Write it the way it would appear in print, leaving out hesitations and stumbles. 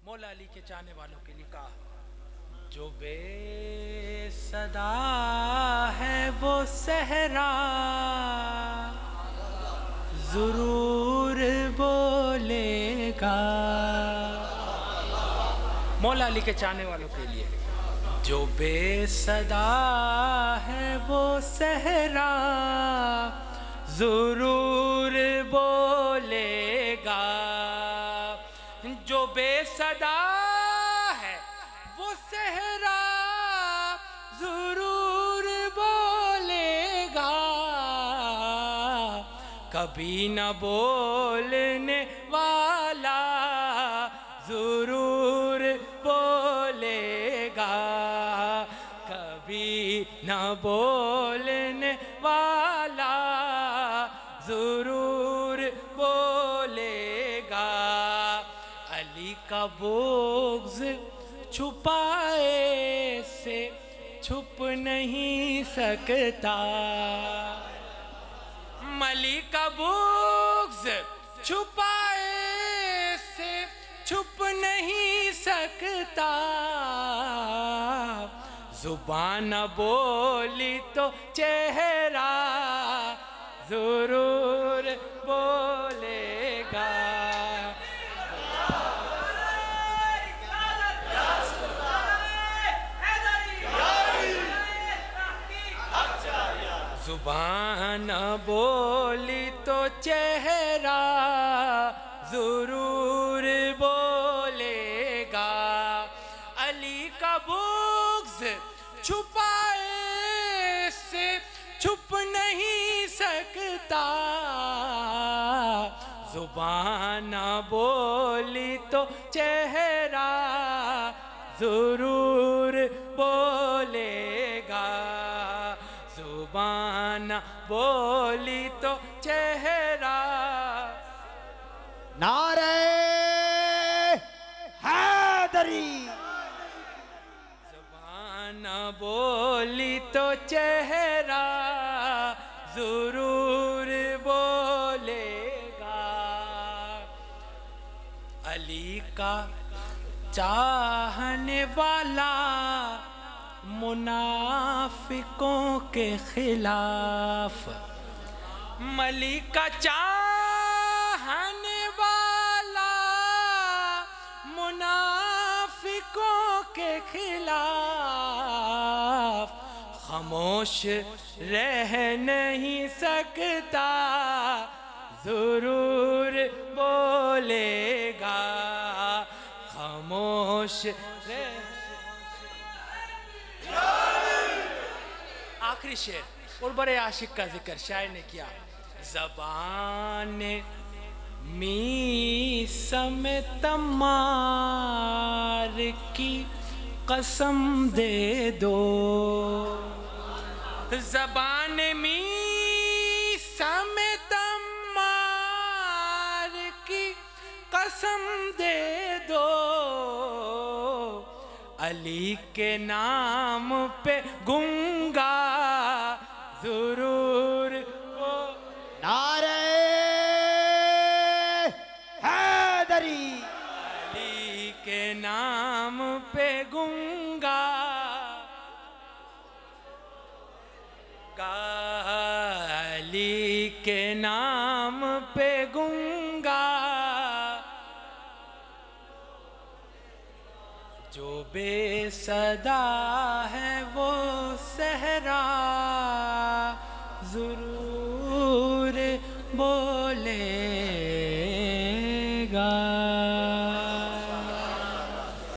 مولا علی کے چاہنے والوں کے لیے کہا جو بے صدا ہے وہ صحرا ضرور بولے گا. مولا علی کے چاہنے والوں کے لیے جو بے صدا ہے وہ صحرا ضرور بولے گا. جو بے صدا ہے وہ صحرا ضرور بولے گا. کبھی نہ بولنے والا ضرور بولے گا. کبھی نہ بولنے والا ضرور بولے گا. علی کا بغض چھپائے سے چھپ نہیں سکتا. علی کا بغض چھپائے سے چھپ نہیں سکتا. زبان بولی تو چہرہ ضرور بولے گا. زبان بولی تو چہرہ ضرور بولے گا. علی کا بغض چھپائے سے چھپ نہیں سکتا. زبان بولی تو چہرہ ضرور بولے گا. زبان بولی تو چہرہ. نعرہ حیدری. زبان بولی تو چہرہ ضرور بولے گا. علی کا چاہنے والا منافقوں کے خلاف. علی کا چاہنے والا منافقوں کے خلاف خاموش رہ نہیں سکتا ضرور بولے گا. خاموش آخری شعر اور بڑے عاشق کا ذکر شاعر نے کیا. زبان میثم تمار کی قسم دے دو. زبان میثم تمار کی قسم دے دو. علی کے نام پہ گنگا ضرور. نعرہ حیدری. علی کے نام پہ گنگا علی کے نام پہ گنگا. جو بے صدا ہے وہ صحرا ضرور بولے گا.